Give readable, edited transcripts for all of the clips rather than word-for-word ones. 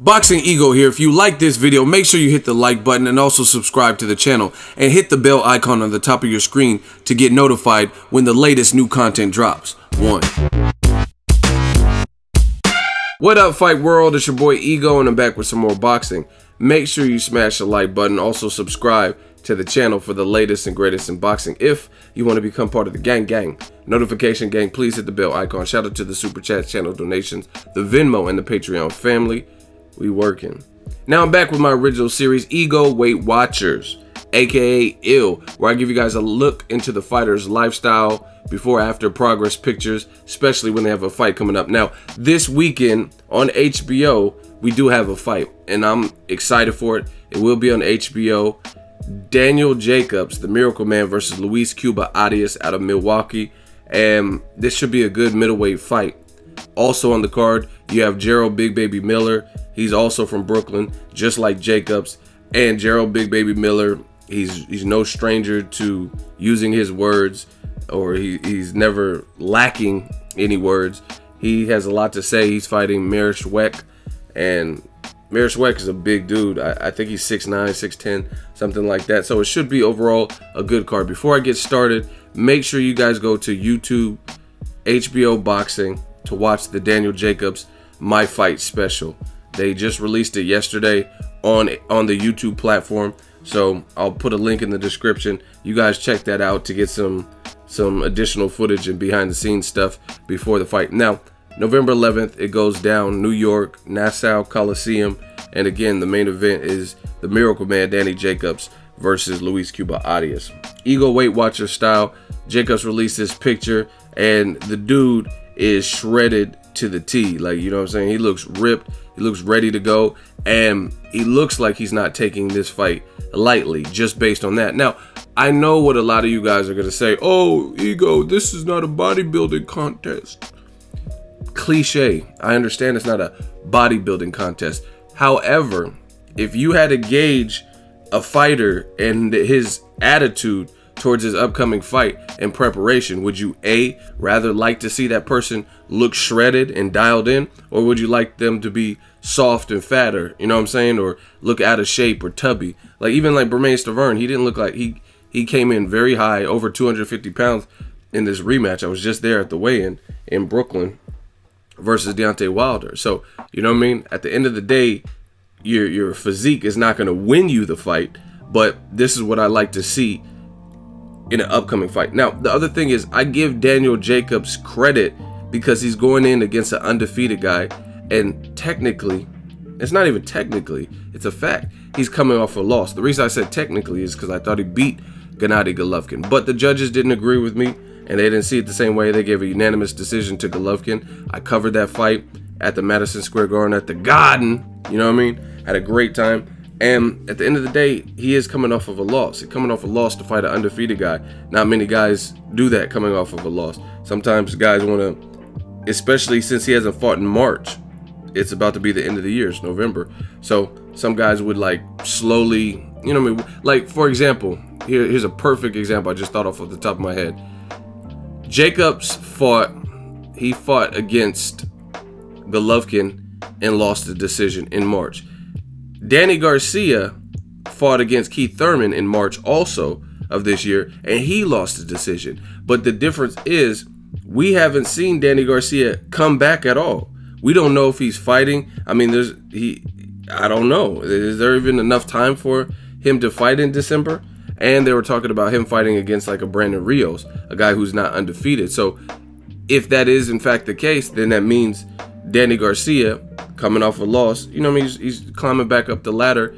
Boxingego here. If you like this video, make sure you hit the like button and also subscribe to the channel and hit the bell icon on the top of your screen to get notified when the latest new content drops. What up, fight world? It's your boy Ego and I'm back with some more boxing. Make sure you smash the like button, also subscribe to the channel for the latest and greatest in boxing. If you want to become part of the gang notification gang, please hit the bell icon. Shout out to the super chat, channel donations, the Venmo, and the Patreon family. We working. Now I'm back with my original series, Ego Weight Watchers, aka ILL, where I give you guys a look into the fighter's lifestyle, before after progress pictures, especially when they have a fight coming up. Now this weekend on HBO we do have a fight and I'm excited for it. It will be on HBO. Daniel Jacobs, the Miracle Man, versus Luis Cuba Arias out of Milwaukee, and this should be a good middleweight fight. Also on the card you have Gerald Big Baby Miller. He's also from Brooklyn, just like Jacobs. And Gerald Big Baby Miller, he's no stranger to using his words, or he's never lacking any words. He has a lot to say. He's fighting Marishwek, and Marishwek is a big dude. I think he's 6'9", 6'10", something like that. So it should be overall a good card. Before I get started, make sure you guys go to YouTube, HBO Boxing, to watch the Daniel Jacobs My Fight special. They just released it yesterday on the YouTube platform, so I'll put a link in the description. You guys check that out to get some additional footage and behind the scenes stuff before the fight. Now November 11th it goes down, New York, Nassau Coliseum, and again the main event is the Miracle Man Danny Jacobs versus Luis Cuba Arias. Ego Weight Watcher style. Jacobs released this picture and the dude is shredded to the T. Like, you know what I'm saying? He looks ripped, he looks ready to go, and he looks like he's not taking this fight lightly just based on that. Now I know what a lot of you guys are gonna say. Oh, Ego, this is not a bodybuilding contest. Cliche. I understand it's not a bodybuilding contest. However, if you had to gauge a fighter and his attitude towards his upcoming fight and preparation, would you rather like to see that person look shredded and dialed in, or would you like them to be soft and fatter, you know what I'm saying, or look out of shape or tubby? Like even like Boxingego, he didn't look like he came in very high, over 250 pounds in this rematch. I was just there at the weigh-in in Brooklyn versus Deontay Wilder. So you know what I mean, at the end of the day, your physique is not going to win you the fight, but this is what I like to see in an upcoming fight. Now the other thing is, I give Daniel Jacobs credit because he's going in against an undefeated guy, and technically, it's not even technically, it's a fact, he's coming off a loss. The reason I said technically is because I thought he beat Gennady Golovkin, but the judges didn't agree with me and they didn't see it the same way. They gave a unanimous decision to Golovkin. I covered that fight at the Madison Square Garden, at the Garden, you know what I mean? Had a great time. And at the end of the day, he is coming off of a loss. He's coming off a loss to fight an undefeated guy. Not many guys do that coming off of a loss. Sometimes guys want to, especially since he hasn't fought in March. It's about to be the end of the year, it's November. So some guys would like slowly, you know what I mean? Like for example, here's a perfect example I just thought off the top of my head. Jacobs fought against Golovkin and lost the decision in March. Danny Garcia fought against Keith Thurman in March also of this year, and he lost the decision. But the difference is, we haven't seen Danny Garcia come back at all. We don't know if he's fighting. I mean, I don't know. Is there even enough time for him to fight in December? And they were talking about him fighting against like a Brandon Rios, a guy who's not undefeated. So if that is in fact the case, then that means Danny Garcia, coming off a loss, you know what I mean, he's climbing back up the ladder,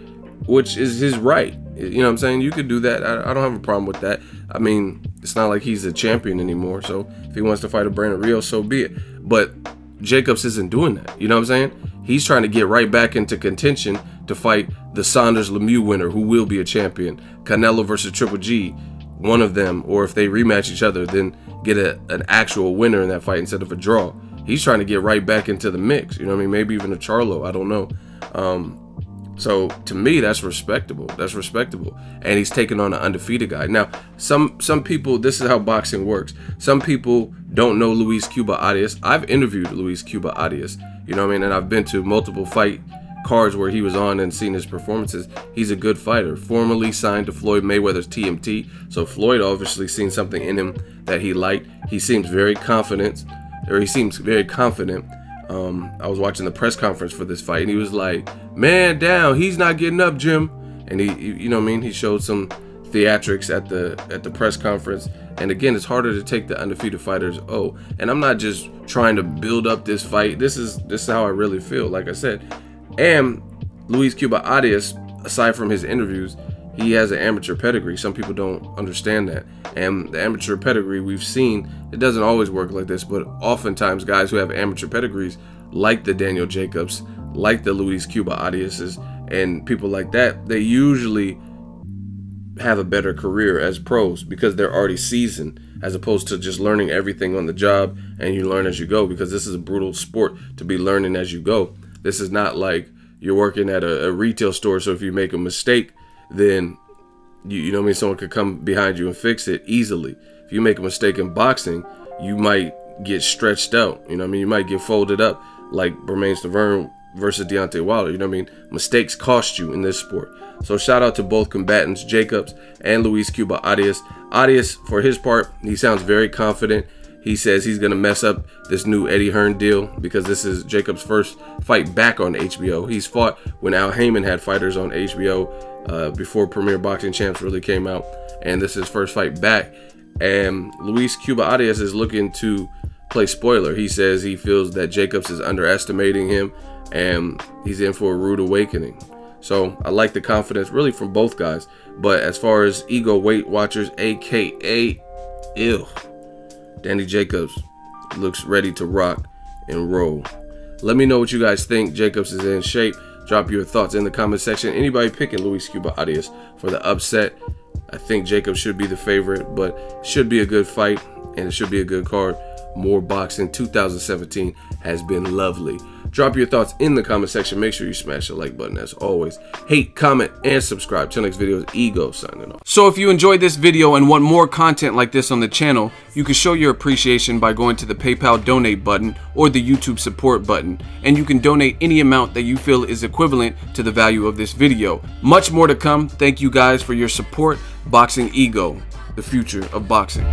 which is his right. You know what I'm saying? You could do that. I don't have a problem with that. I mean, it's not like he's a champion anymore, so if he wants to fight a Brandon Rios, so be it. But Jacobs isn't doing that. You know what I'm saying? He's trying to get right back into contention to fight the Saunders-Lemieux winner, who will be a champion. Canelo versus Triple G, one of them, or if they rematch each other, then get an actual winner in that fight instead of a draw. He's trying to get right back into the mix, you know what I mean? Maybe even a Charlo, I don't know. So to me, that's respectable. That's respectable. And he's taking on an undefeated guy. Now, some people, this is how boxing works. Some people don't know Luis Cuba Arias. I've interviewed Luis Cuba Arias, you know what I mean? And I've been to multiple fight cards where he was on and seen his performances, he's a good fighter. Formerly signed to Floyd Mayweather's TMT, so Floyd obviously seen something in him that he liked. He seems very confident, I was watching the press conference for this fight, and he was like, "Man down, he's not getting up, Jim." And he, you know what I mean, he showed some theatrics at the press conference. And again, it's harder to take the undefeated fighters. Oh, and I'm not just trying to build up this fight. This is how I really feel, like I said. And Luis Cuba Arias, aside from his interviews, he has an amateur pedigree. Some people don't understand that. And the amateur pedigree we've seen, it doesn't always work like this, but oftentimes guys who have amateur pedigrees, like the Daniel Jacobs, like the Luis Cuba Ariases, and people like that, they usually have a better career as pros because they're already seasoned, as opposed to just learning everything on the job and you learn as you go, because this is a brutal sport to be learning as you go. This is not like you're working at a retail store, so if you make a mistake, then you know what I mean, someone could come behind you and fix it easily. If you make a mistake in boxing, you might get stretched out, you know what I mean, you might get folded up like Bermane Stiverne versus Deontay Wilder, you know what I mean. Mistakes cost you in this sport. So shout out to both combatants, Jacobs and Luis Cuba Arias. Arias, for his part, he sounds very confident. He says he's going to mess up this new Eddie Hearn deal because this is Jacobs' first fight back on HBO. He's fought when Al Heyman had fighters on HBO before Premier Boxing Champs really came out, and this is his first fight back. And Luis Cuba Arias is looking to play spoiler. He says he feels that Jacobs is underestimating him and he's in for a rude awakening. So I like the confidence really from both guys. But as far as ego Weight Watchers, aka Danny Jacobs looks ready to rock and roll. Let me know what you guys think. Jacobs is in shape. Drop your thoughts in the comment section. Anybody picking Luis Cuba Arias for the upset? I think Jacobs should be the favorite, but it should be a good fight and it should be a good card. More boxing 2017 has been lovely. Drop your thoughts in the comment section. Make sure you smash the like button as always. Hate, comment, and subscribe. Till next video, is Ego signing off. So if you enjoyed this video and want more content like this on the channel, you can show your appreciation by going to the PayPal donate button or the YouTube support button. And you can donate any amount that you feel is equivalent to the value of this video. Much more to come. Thank you guys for your support. Boxing Ego, the future of boxing.